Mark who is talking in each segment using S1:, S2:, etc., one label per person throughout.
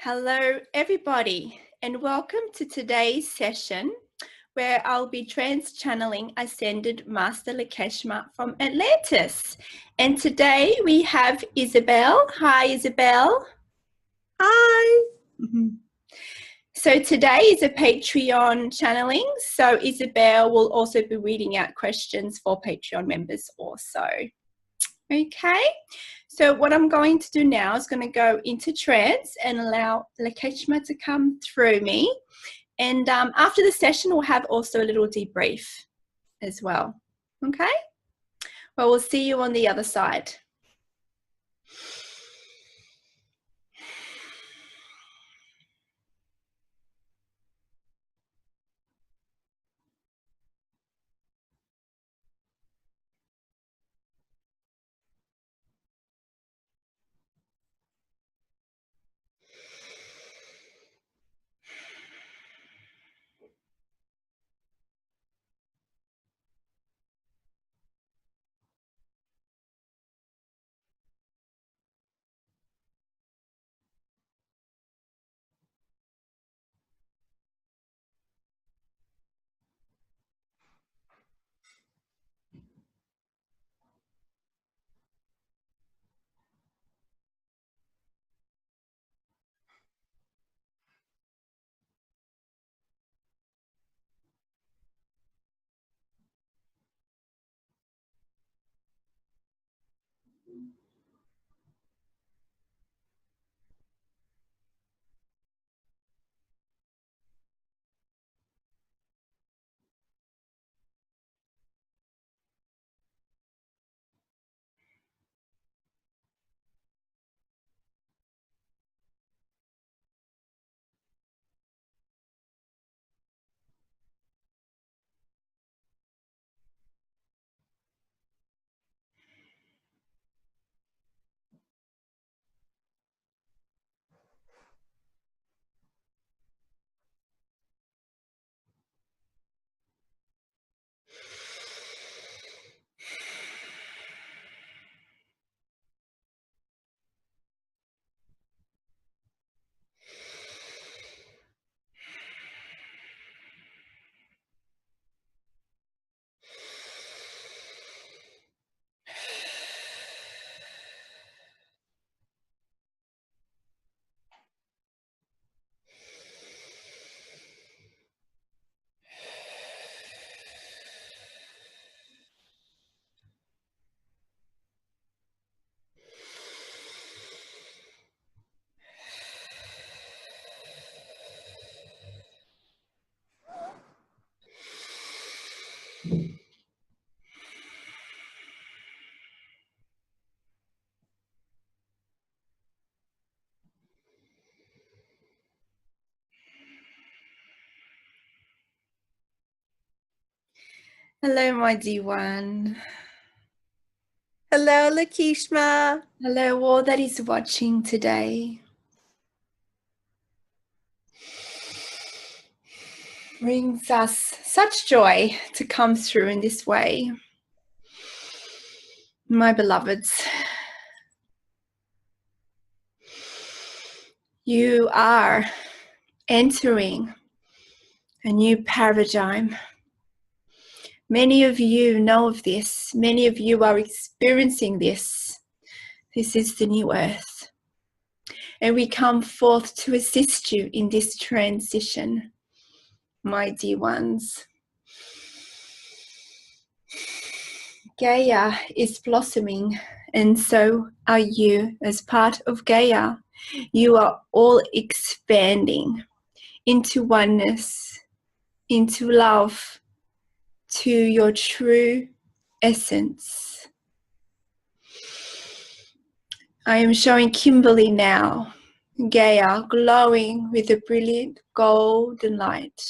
S1: Hello, everybody, and welcome to today's session where I'll be trance channeling Ascendant Master Lakeshma from Atlantis. And today we have Isabel. Hi, Isabel.
S2: Hi.
S1: So today is a Patreon channeling. So Isabel will also be reading out questions for Patreon members also. Okay, so what I'm going to do now is going to go into trance and allow Lakeshma to come through me. And after the session, we'll have also a little debrief as well. Okay, well, we'll see you on the other side. Hello, my D1.
S2: Hello, Lakeshma.
S1: Hello, all that is watching today. Brings us such joy to come through in this way. My beloveds, you are entering a new paradigm. Many of you know of this. Many of you are experiencing this. This is the new earth. And we come forth to assist you in this transition, my dear ones. Gaia is blossoming, and so are you as part of Gaia. You are all expanding into oneness, into love, to your true essence. I am showing Kimberley now, Gaia glowing with a brilliant golden light.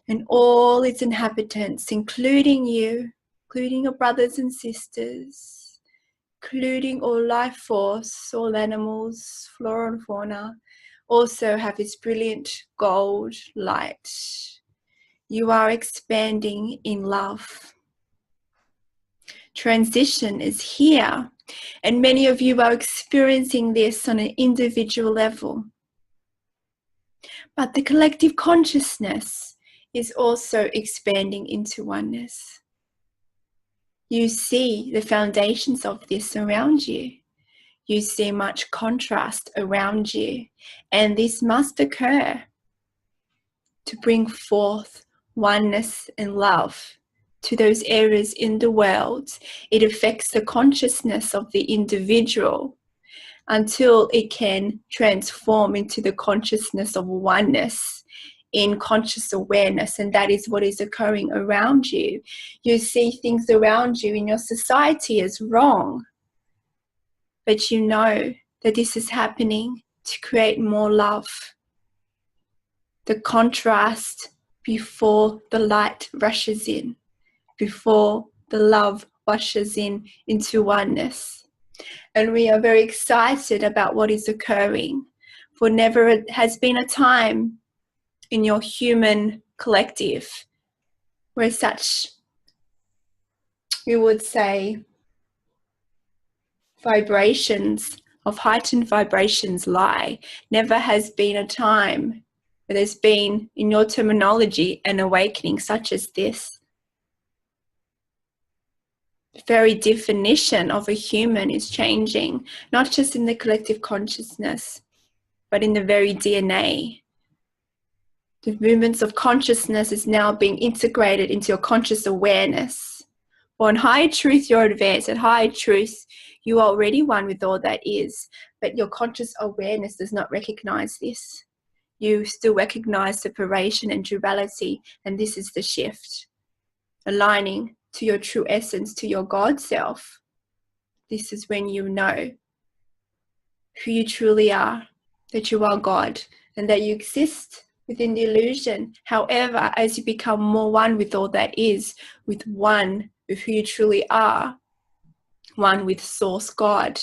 S1: And all its inhabitants, including you, including your brothers and sisters, including all life force, all animals, flora and fauna, also have this brilliant gold light. You are expanding in love. Transition is here. And many of you are experiencing this on an individual level. But the collective consciousness is also expanding into oneness. You see the foundations of this around you. You see much contrast around you. And this must occur to bring forth oneness and love to those areas in the world. It affects the consciousness of the individual until it can transform into the consciousness of oneness in conscious awareness. And that is what is occurring around you. You see things around you in your society as wrong, but you know that this is happening to create more love. The contrast before the light rushes in, before the love washes in into oneness. And we are very excited about what is occurring, for never has been a time in your human collective where such, we would say, vibrations of heightened vibrations lie. Never has been a time where there's been, in your terminology, an awakening such as this. The very definition of a human is changing, not just in the collective consciousness, but in the very DNA. The movements of consciousness is now being integrated into your conscious awareness. For in higher truth, you're advanced. At higher truth, you are already one with all that is, but your conscious awareness does not recognize this. You still recognize separation and duality, and this is the shift. Aligning to your true essence, to your God self. This is when you know who you truly are, that you are God, and that you exist within the illusion. However, as you become more one with all that is, with one with who you truly are, one with Source God,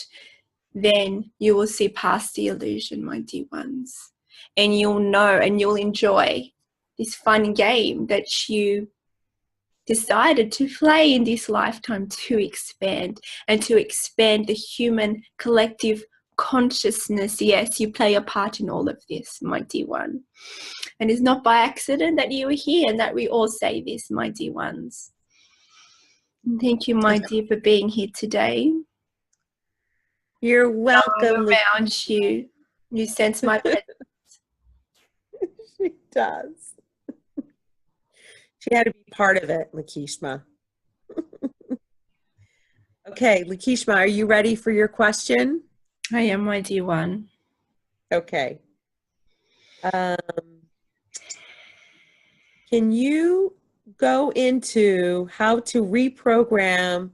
S1: then you will see past the illusion, my dear ones. And you'll know and you'll enjoy this fun game that you decided to play in this lifetime, to expand and to expand the human collective consciousness. Yes, you play a part in all of this, my dear one. And it's not by accident that you are here and that we all say this, my dear ones. And thank you, my dear, for being here today.
S2: You're welcome.
S1: Around you, you sense my presence.
S2: She does. She had to be part of it, Lakeshma. Okay, Lakeshma, are you ready for your question?
S1: I am, my dear one.
S2: Okay. Can you go into how to reprogram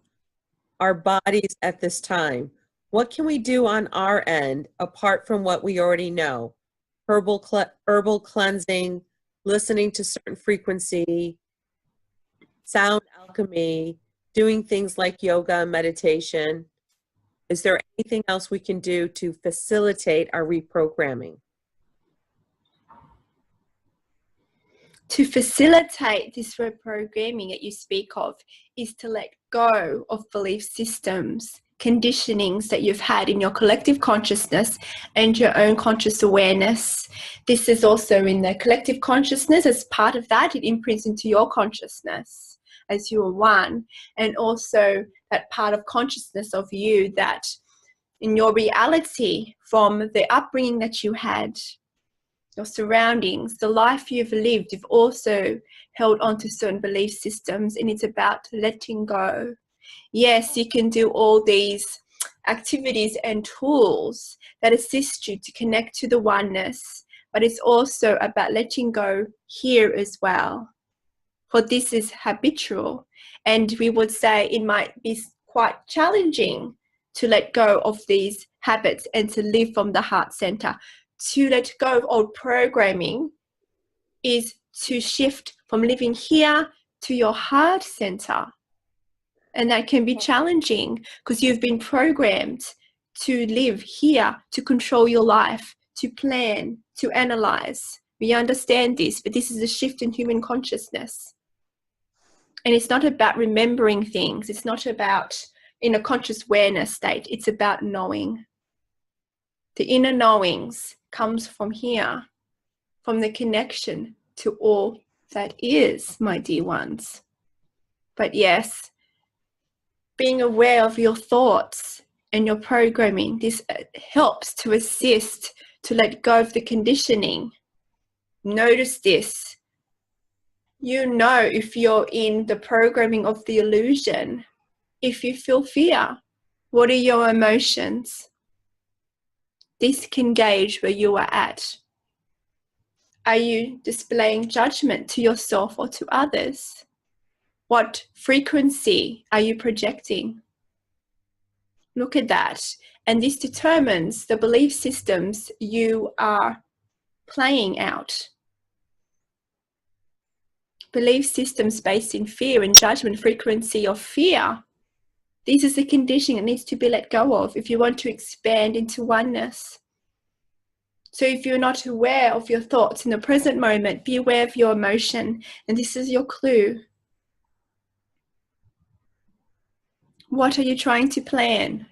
S2: our bodies at this time? What can we do on our end apart from what we already know? Herbal cleansing, listening to certain frequency, sound alchemy, doing things like yoga and meditation. Is there anything else we can do to facilitate our reprogramming?
S1: To facilitate this reprogramming that you speak of is to let go of belief systems, conditionings that you've had in your collective consciousness and your own conscious awareness. This is also in the collective consciousness. As part of that, it imprints into your consciousness as you are one, and also that part of consciousness of you that in your reality from the upbringing that you had, your surroundings, the life you've lived, you've also held on to certain belief systems, and it's about letting go. Yes, you can do all these activities and tools that assist you to connect to the oneness, but it's also about letting go here as well. For this is habitual, and we would say it might be quite challenging to let go of these habits and to live from the heart center. To let go of old programming is to shift from living here to your heart center. And that can be challenging because you've been programmed to live here, to control your life, to plan, to analyze. We understand this, but this is a shift in human consciousness. And it's not about remembering things. It's not about in a conscious awareness state. It's about knowing. The inner knowings comes from here, from the connection to all that is, my dear ones. But yes, being aware of your thoughts and your programming, this helps to assist to let go of the conditioning. Notice this. You know if you're in the programming of the illusion. If you feel fear, what are your emotions? This can gauge where you are at. Are you displaying judgment to yourself or to others? What frequency are you projecting? Look at that. And this determines the belief systems you are playing out. Belief systems based in fear and judgment, frequency of fear. This is the conditioning that needs to be let go of if you want to expand into oneness. So if you're not aware of your thoughts in the present moment, be aware of your emotion. And this is your clue. What are you trying to plan?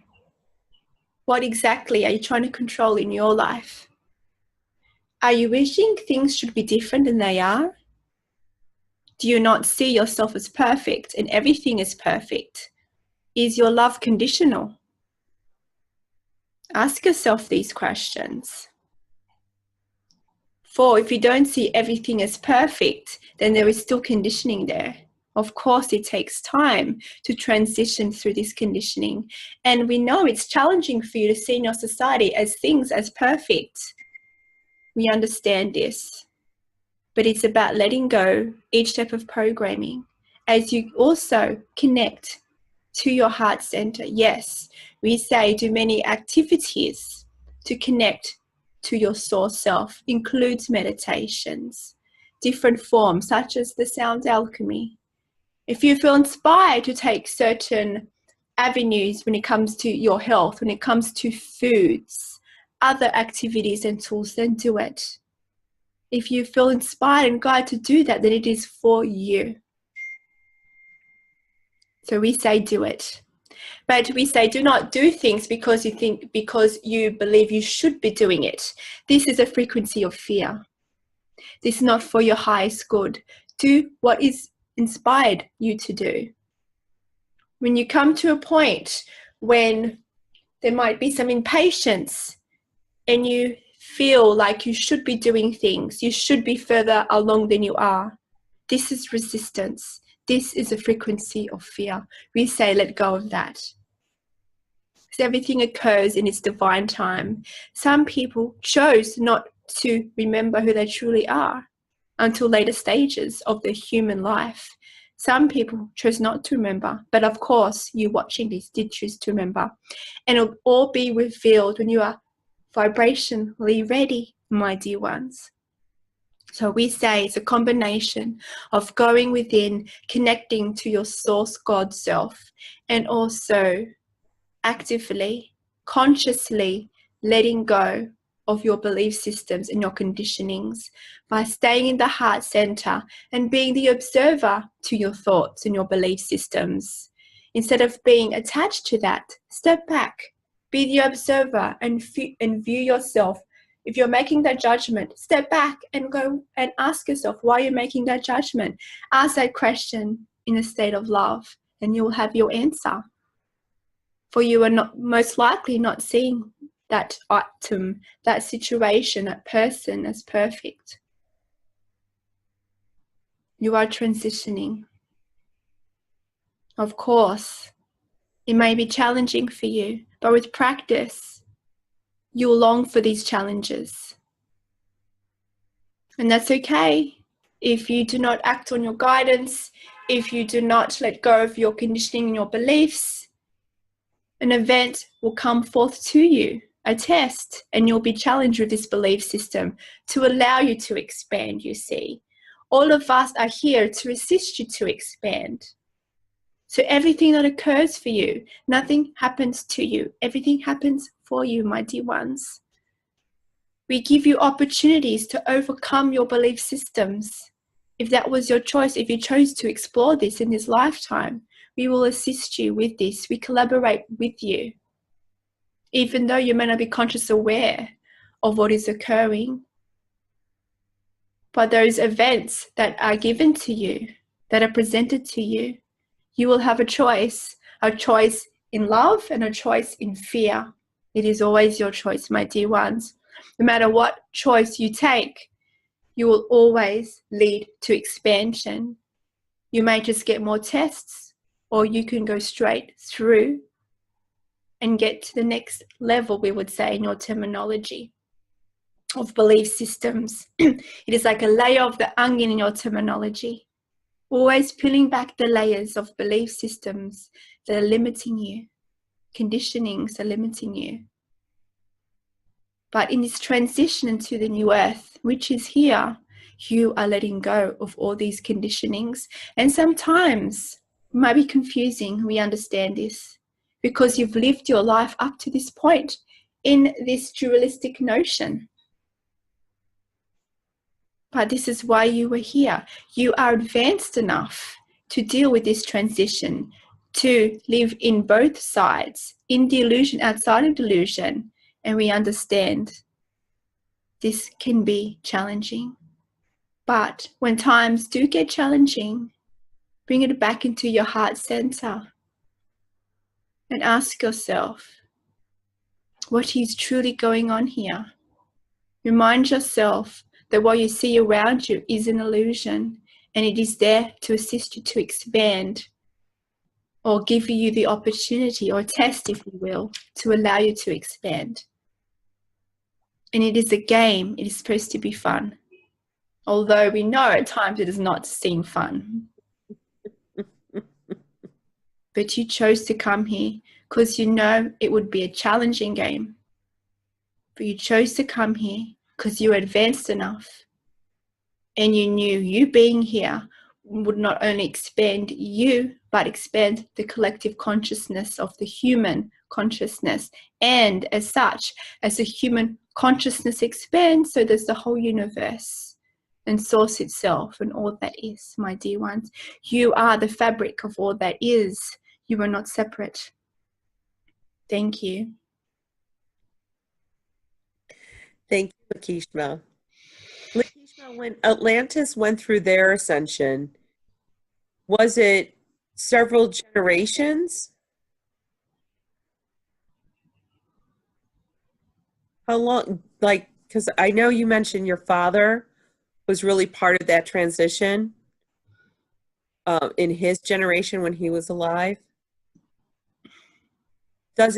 S1: What exactly are you trying to control in your life? Are you wishing things should be different than they are? Do you not see yourself as perfect and everything is perfect? Is your love conditional? Ask yourself these questions. 4, if you don't see everything as perfect, then there is still conditioning there. Of course, it takes time to transition through this conditioning. And we know it's challenging for you to see in your society as things as perfect. We understand this. But it's about letting go each step of programming as you also connect to your heart center. Yes, we say do many activities to connect to your source self, includes meditations, different forms such as the sound alchemy. If you feel inspired to take certain avenues when it comes to your health, when it comes to foods, other activities and tools, then do it. If you feel inspired and guided to do that, then it is for you. So we say do it. But we say do not do things because you believe you should be doing it. This is a frequency of fear. This is not for your highest good. Do what is inspired you to do. When you come to a point when there might be some impatience and you feel like you should be doing things, you should be further along than you are, this is resistance. This is a frequency of fear. We say let go of that. Because everything occurs in its divine time. Some people chose not to remember who they truly are until later stages of their human life. Some people chose not to remember, but of course, you watching this did choose to remember. And it'll all be revealed when you are vibrationally ready, my dear ones. So we say it's a combination of going within, connecting to your source God self, and also actively, consciously letting go of your belief systems and your conditionings by staying in the heart center and being the observer to your thoughts and your belief systems. Instead of being attached to that, step back, be the observer and view yourself. If you're making that judgment, step back and go and ask yourself why you're making that judgment. Ask that question in a state of love and you'll have your answer. For you are not most likely not seeing that item, that situation, that person as perfect. You are transitioning. Of course, it may be challenging for you, but with practice, you'll long for these challenges. And that's okay. If you do not act on your guidance, if you do not let go of your conditioning and your beliefs, an event will come forth to you, a test, and you'll be challenged with this belief system to allow you to expand, you see. All of us are here to assist you to expand. So everything that occurs for you, nothing happens to you. Everything happens for you, my dear ones. We give you opportunities to overcome your belief systems. If that was your choice, if you chose to explore this in this lifetime, We will assist you with this. We collaborate with you. Even though you may not be conscious aware of what is occurring, but those events that are given to you, that are presented to you, you will have a choice in love and a choice in fear. It is always your choice, my dear ones. No matter what choice you take, you will always lead to expansion. You may just get more tests, or you can go straight through and get to the next level, we would say in your terminology, of belief systems. It is like a layer of the onion in your terminology. Always peeling back the layers of belief systems that are limiting you, conditionings are limiting you. But in this transition into the new earth, which is here, you are letting go of all these conditionings. And sometimes it might be confusing, we understand this, because you've lived your life up to this point in this dualistic notion. But this is why you were here. You are advanced enough to deal with this transition, to live in both sides, in the illusion, outside of delusion. And we understand this can be challenging. But when times do get challenging, bring it back into your heart center and ask yourself, what is truly going on here? Remind yourself that what you see around you is an illusion, and it is there to assist you to expand, or give you the opportunity, or test, if you will, to allow you to expand. And it is a game. It is supposed to be fun. Although we know at times it does not seem fun. But you chose to come here because you know it would be a challenging game. But you chose to come here because you were advanced enough, and you knew you being here would not only expand you, but expand the collective consciousness of the human consciousness. And as such, as the human consciousness expands, so does the whole universe and source itself and all that is, my dear ones. You are the fabric of all that is. You are not separate. Thank you.
S2: Thank you, Lakeshma. Lakeshma, when Atlantis went through their ascension, was it several generations? How long, like, because I know you mentioned your father was really part of that transition in his generation when he was alive. Does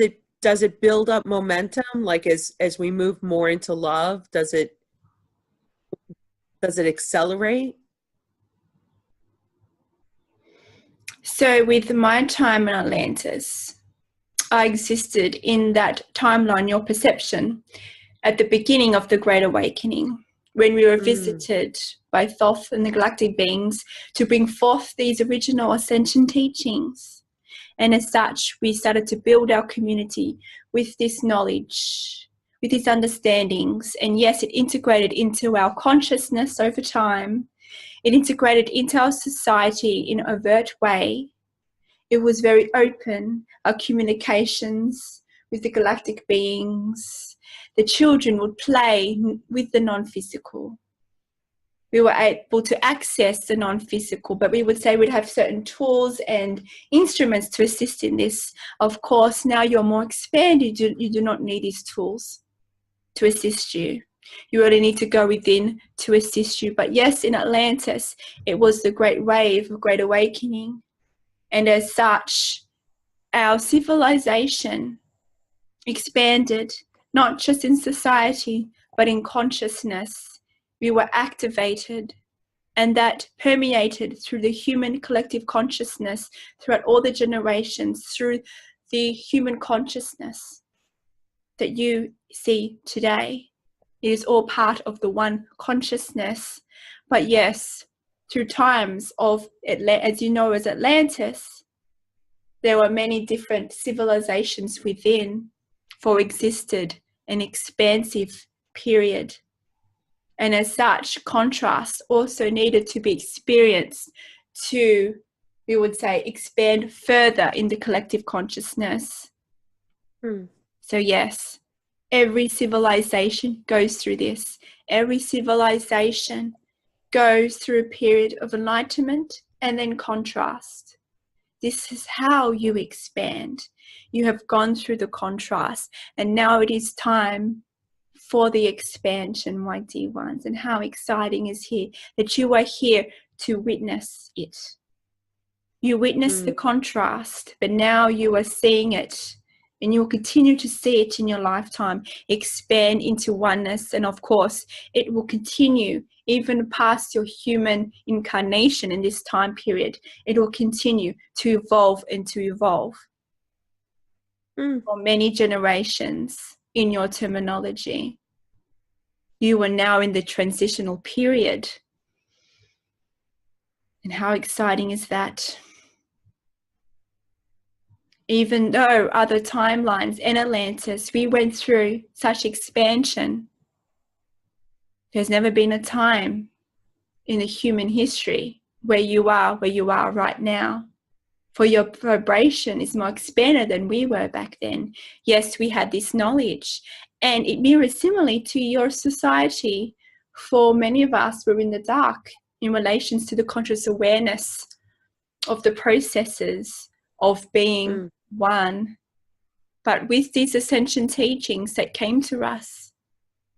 S2: it build up momentum, like as we move more into love? Does it accelerate?
S1: So with my time in Atlantis, I existed in that timeline, your perception, at the beginning of the Great Awakening, when we were visited by Thoth and the galactic beings to bring forth these original Ascension Teachings. And as such, we started to build our community with this knowledge, with these understandings. And yes, it integrated into our consciousness over time. It integrated into our society in an overt way. It was very open, our communications with the galactic beings. The children would play with the non-physical. We were able to access the non-physical, but we would say we'd have certain tools and instruments to assist in this. Of course, now you're more expanded. You do not need these tools to assist you. You only need to go within to assist you. But yes, in Atlantis, it was the great wave of Great Awakening. And as such, our civilization expanded, not just in society, but in consciousness. We were activated, and that permeated through the human collective consciousness throughout all the generations, through the human consciousness that you see today. It is all part of the one consciousness. But yes, through times of, as you know, as Atlantis, there were many different civilizations within, for existed an expansive period. And as such, contrast also needed to be experienced to we would say, expand further in the collective consciousness. So yes, every civilization goes through this. Every civilization goes through a period of enlightenment and then contrast. This is how you expand. You have gone through the contrast, and now it is time for the expansion, my dear ones. And how exciting is here that you are here to witness it. You witness the contrast, but now you are seeing it, and you will continue to see it in your lifetime expand into oneness. And of course, it will continue even past your human incarnation in this time period. It will continue to evolve and to evolve for many generations in your terminology. You are now in the transitional period. And how exciting is that? Even though other timelines in Atlantis, we went through such expansion, there's never been a time in the human history where you are right now. For your vibration is more expanded than we were back then. Yes, we had this knowledge, and it mirrors similarly to your society. For many of us, we're in the dark in relations to the conscious awareness of the processes of being one. But with these ascension teachings that came to us,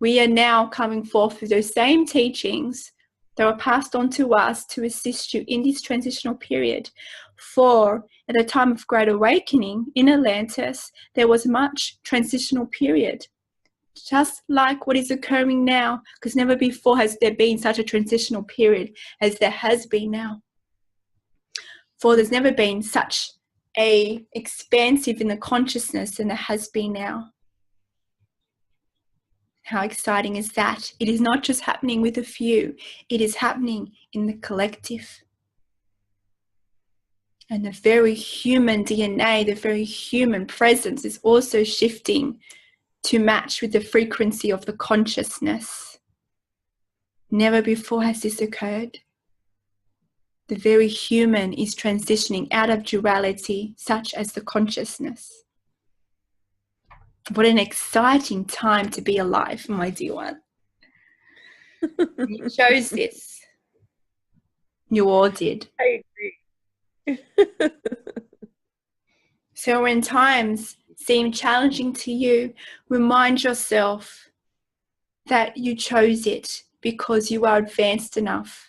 S1: we are now coming forth with those same teachings that were passed on to us to assist you in this transitional period. For at the time of Great Awakening in Atlantis, there was much transitional period, just like what is occurring now, because never before has there been such a transitional period as there has been now. For there's never been such a expansive in the consciousness than there has been now. How exciting is that? It is not just happening with a few, it is happening in the collective. And the very human DNA, the very human presence is also shifting to match with the frequency of the consciousness. Never before has this occurred. The very human is transitioning out of duality, such as the consciousness. What an exciting time to be alive, my dear one. You chose this. You all did.
S2: I agree.
S1: So when times seem challenging to you, remind yourself that you chose it because you are advanced enough.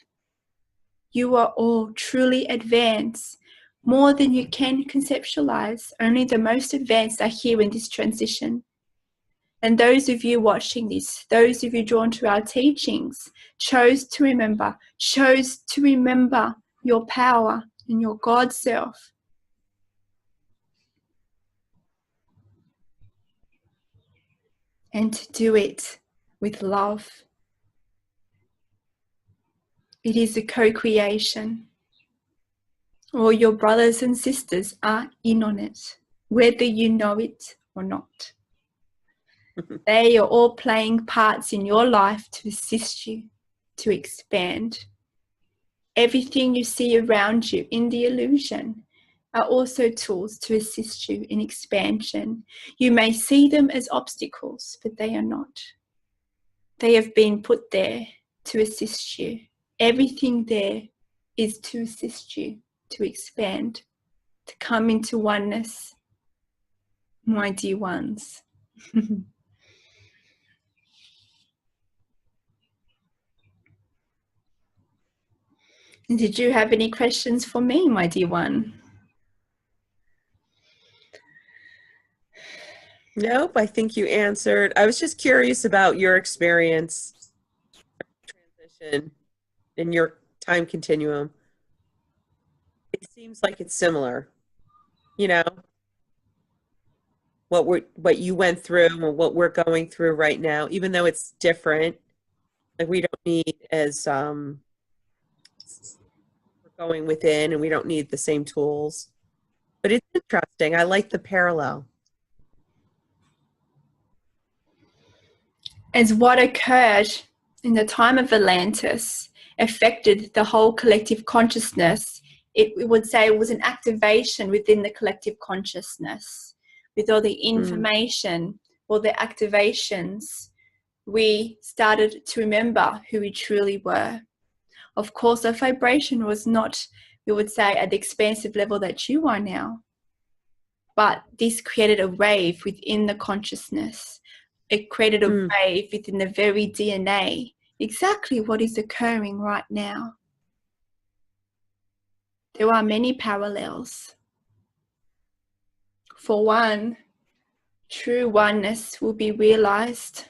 S1: You are all truly advanced, more than you can conceptualize. Only the most advanced are here in this transition. And those of you watching this, those of you drawn to our teachings, chose to remember your power and your God self. And to do it with love. It is a co-creation. All your brothers and sisters are in on it, whether you know it or not. They are all playing parts in your life to assist you to expand. Everything you see around you in the illusion are also tools to assist you in expansion. You may see them as obstacles, but they are not. They have been put there to assist you. Everything there is to assist you to expand, to come into oneness, my dear ones. And did you have any questions for me, my dear one?
S2: Nope, I think you answered. I was just curious about your experience, transition in your time continuum. It seems like it's similar, you know, what you went through and what we're going through right now, even though it's different. Like we don't need as we're going within, and we don't need the same tools. But it's interesting. I like the parallel.
S1: As what occurred in the time of Atlantis affected the whole collective consciousness it would say it was an activation within the collective consciousness. With all the information, all the activations, we started to remember who we truly were. Of course, our vibration was not, we would say, at the expansive level that you are now. But this created a wave within the consciousness. It created a wave within the very DNA, exactly what is occurring right now. There are many parallels. For one, true oneness will be realized,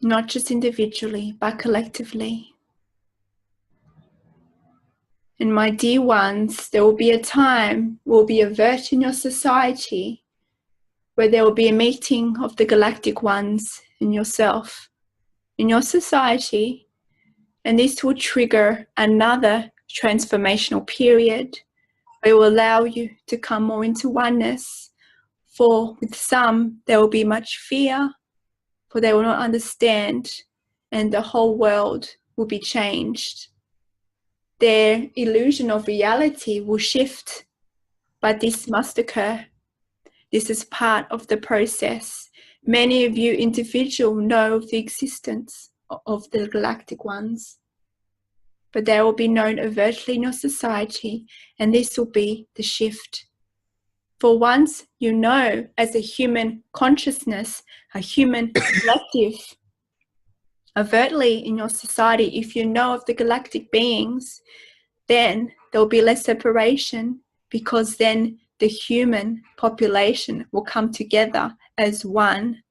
S1: not just individually, but collectively. And my dear ones, there will be a time, will be a verse in your society where there will be a meeting of the galactic ones and yourself in your society, and this will trigger another transformational period where it will allow you to come more into oneness. For with some, there will be much fear, for they will not understand, and the whole world will be changed. Their illusion of reality will shift, but this must occur. This is part of the process. Many of you individuals know of the existence of the galactic ones, but they will be known overtly in your society, and this will be the shift. For once you know, as a human consciousness, a human collective, overtly in your society, if you know of the galactic beings, then there will be less separation, because then the human population will come together as one,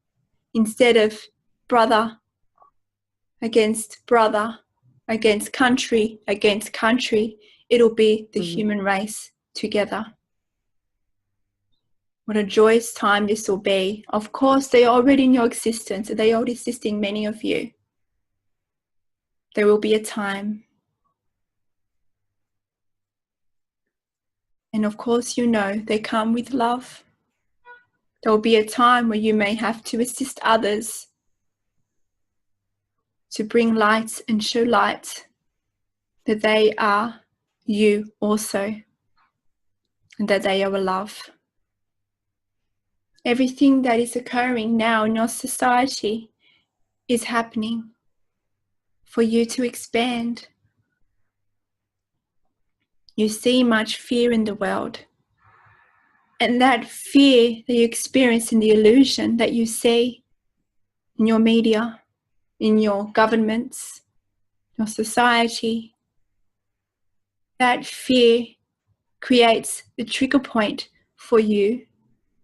S1: instead of brother against brother, against country, it'll be the human race together. What a joyous time this will be. Of course, they are already in your existence, they are already assisting many of you. There will be a time. And of course, you know, they come with love. There will be a time where you may have to assist others to bring light and show light that they are you also, and that they are a love. Everything that is occurring now in your society is happening for you to expand. You see much fear in the world, and that fear that you experience in the illusion that you see in your media, in your governments, your society, that fear creates the trigger point for you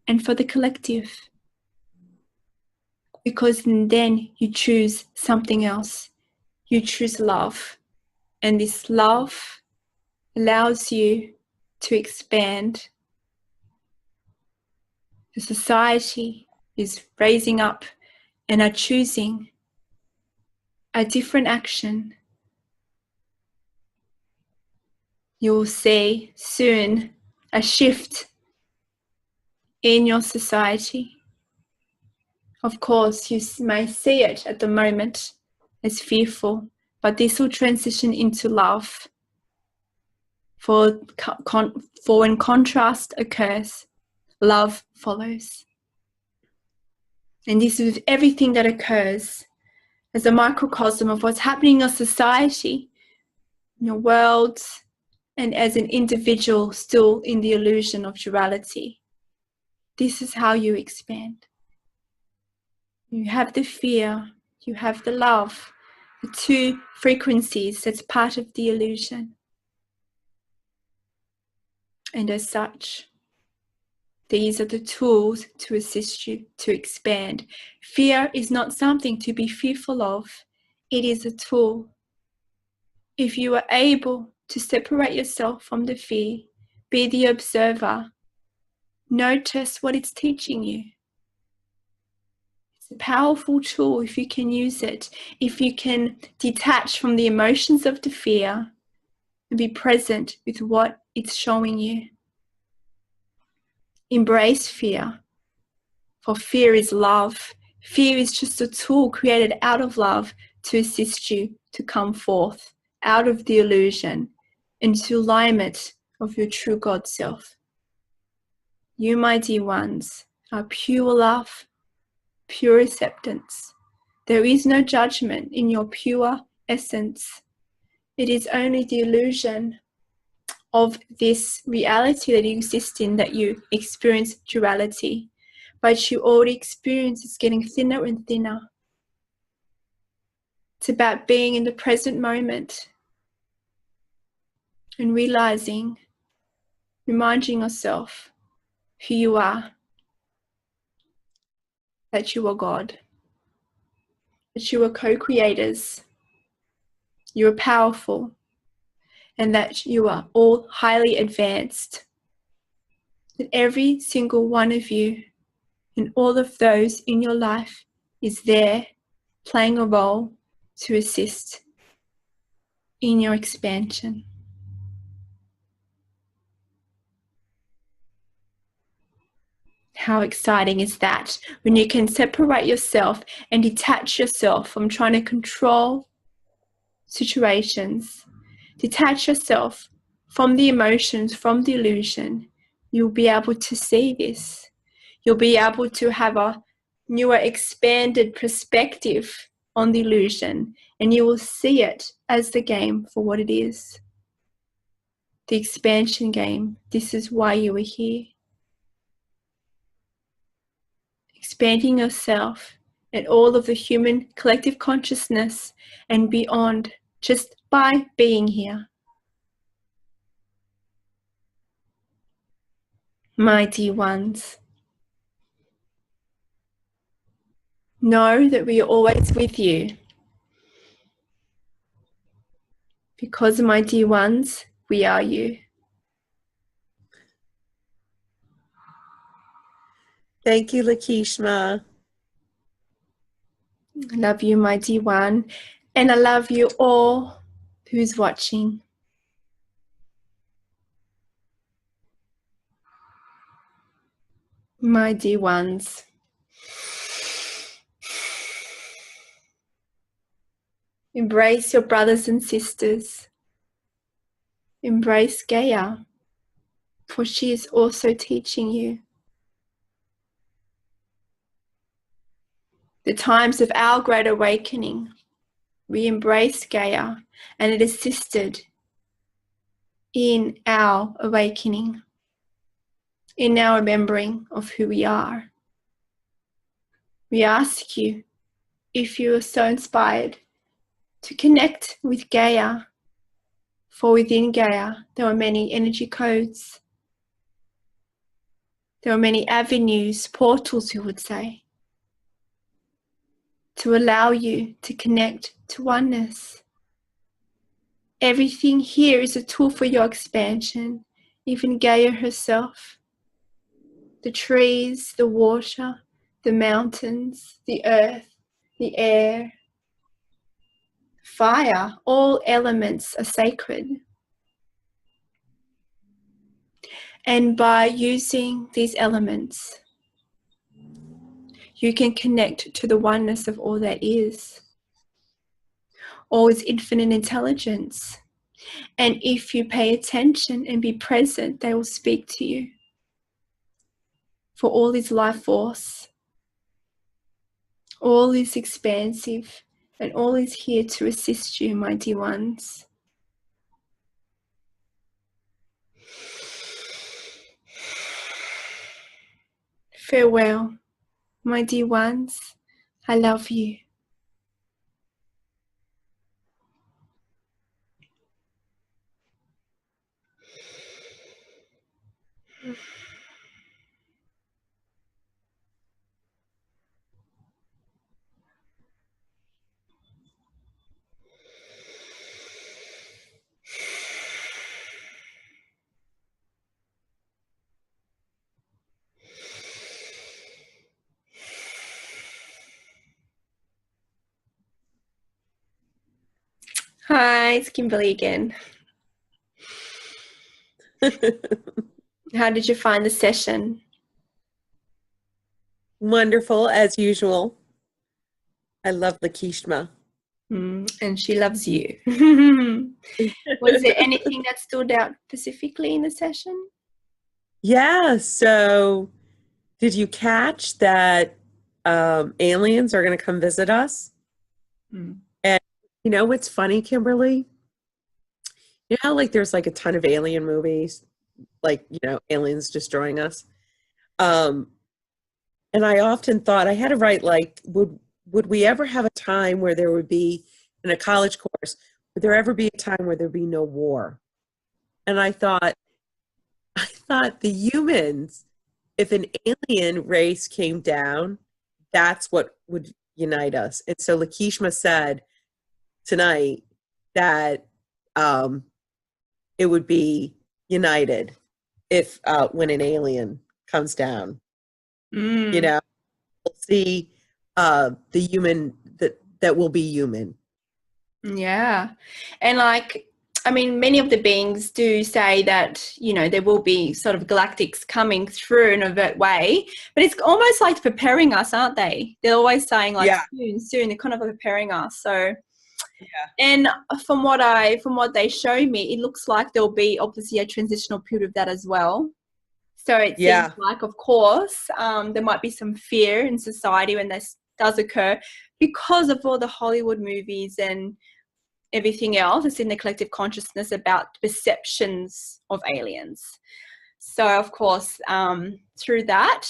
S1: and for the collective, because then you choose something else. You choose love, and this love allows you to expand. The society is raising up and are choosing a different action. You will see soon a shift in your society. Of course, you may see it at the moment as fearful, but this will transition into love. For when contrast occurs, love follows. And this is everything that occurs as a microcosm of what's happening in your society, in your world, and as an individual still in the illusion of duality. This is how you expand. You have the fear, you have the love, the two frequencies that's part of the illusion. And as such, these are the tools to assist you to expand. Fear is not something to be fearful of. It is a tool. If you are able to separate yourself from the fear, be the observer, notice what it's teaching you. It's a powerful tool if you can use it. If you can detach from the emotions of the fear and be present with what it's showing you. Embrace fear, for fear is love. Fear is just a tool created out of love to assist you to come forth out of the illusion into alignment of your true God self. You, my dear ones, are pure love, pure acceptance. There is no judgment in your pure essence. It is only the illusion of this reality that you exist in that you experience duality. But you already experience it's getting thinner and thinner. It's about being in the present moment and realizing, reminding yourself who you are, that you are God, that you are co-creators, you are powerful, and that you are all highly advanced. That every single one of you and all of those in your life is there playing a role to assist in your expansion. How exciting is that when you can separate yourself and detach yourself from trying to control situations, detach yourself from the emotions, from the illusion. You'll be able to see this. You'll be able to have a newer, expanded perspective on the illusion, and you will see it as the game for what it is. The expansion game. This is why you are here. Expanding yourself and all of the human collective consciousness and beyond just by being here. My dear ones, know that we are always with you. Because, my dear ones, we are you.
S2: Thank you, Lakeshma.
S1: I love you, my dear one, and I love you all who's watching. My dear ones, embrace your brothers and sisters. Embrace Gaia, for she is also teaching you. The times of our great awakening, we embraced Gaia, and it assisted in our awakening, in our remembering of who we are. We ask you, if you are so inspired, to connect with Gaia, for within Gaia there are many energy codes. There are many avenues, portals, you would say, to allow you to connect to oneness. Everything here is a tool for your expansion, even Gaia herself. The trees, the water, the mountains, the earth, the air, fire, all elements are sacred. And by using these elements, you can connect to the oneness of all that is. All is infinite intelligence. And if you pay attention and be present, they will speak to you. For all is life force. All is expansive. And all is here to assist you, my dear ones. Farewell, my dear ones. I love you. Hi, it's Kimberley again. How did you find the session?
S2: Wonderful, as usual. I love Lakeshma.
S1: And she loves you. Was there anything that stood out specifically in the session?
S2: Yeah, so did you catch that aliens are going to come visit us? And you know what's funny, Kimberly? You know how like there's like a ton of alien movies, like, you know, aliens destroying us? And I often thought I had to write like, would we ever have a time where there would be, in a college course, would there ever be a time where there'd be no war? And I thought the humans, if an alien race came down, that's what would unite us. And so Lakeshma said tonight that it would be united if when an alien comes down. You know, we'll see the human that will be human.
S1: Yeah. And like, I mean, many of the beings do say that, you know, there will be sort of galactics coming through in a overt way, but it's almost like preparing us, aren't they? They're always saying like soon, they're kind of preparing us. So, and from what they show me, it looks like there'll be obviously a transitional period of that as well. So it seems like, of course, there might be some fear in society when this does occur because of all the Hollywood movies and everything else that's in the collective consciousness about perceptions of aliens. So, of course, through that,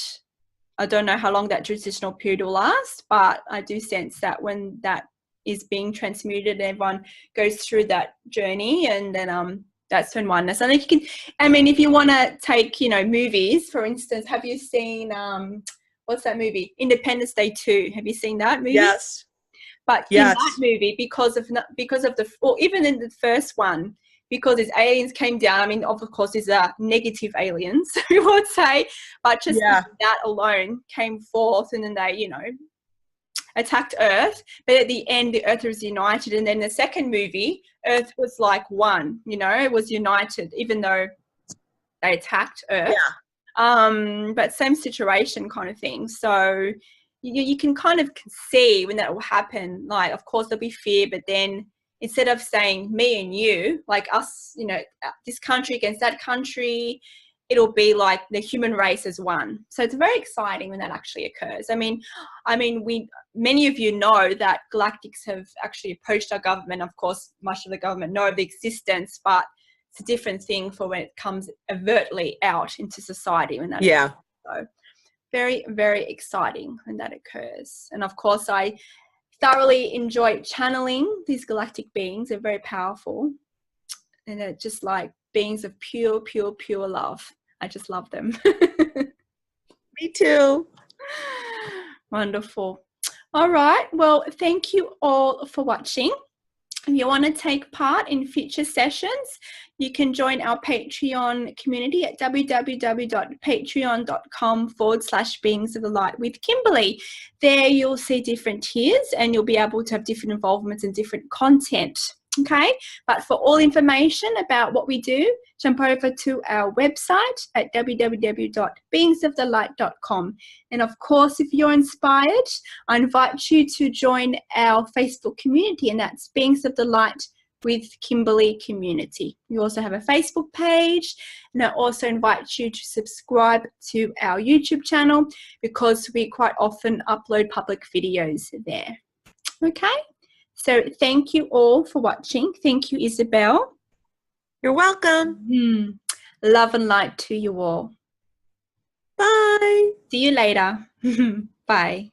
S1: I don't know how long that transitional period will last, but I do sense that when that is being transmuted, everyone goes through that journey, and then that's when oneness. I think you can, I mean, if you want to take, you know, movies, for instance, have you seen, what's that movie? Independence Day 2. Have you seen that movie?
S2: Yes.
S1: But in that movie, because of the, or even in the first one, because these aliens came down, I mean, of course, these are negative aliens, we would say, but just that alone came forth, and then they, you know, attacked Earth, but at the end the Earth was united. And then the second movie, Earth was like one, you know, it was united even though they attacked Earth. But same situation kind of thing. So you can kind of see when that will happen, like, of course there'll be fear, but then instead of saying me and you, like us, you know, this country against that country, it'll be like the human race as one. So it's very exciting when that actually occurs. I mean, many of you know that galactics have actually approached our government. Of course, much of the government know of the existence, but it's a different thing for when it comes overtly out into society when that occurs. So very, very exciting when that occurs. And of course, I thoroughly enjoy channeling these galactic beings. They're very powerful, and they're just like beings of pure, pure, pure love. I just love them.
S2: Me too.
S1: Wonderful. All right. Well, thank you all for watching. If you want to take part in future sessions, you can join our Patreon community at www.patreon.com/beings of the light with Kimberley. There you'll see different tiers and you'll be able to have different involvements and different content. Okay, but for all information about what we do, jump over to our website at www.beingsofthelight.com. And of course, if you're inspired, I invite you to join our Facebook community, and that's Beings of the Light with Kimberley Community. We also have a Facebook page, and I also invite you to subscribe to our YouTube channel because we quite often upload public videos there. Okay? So thank you all for watching. Thank you, Isabel.
S2: You're welcome.
S1: Love and light to you all.
S2: Bye.
S1: See you later. Bye.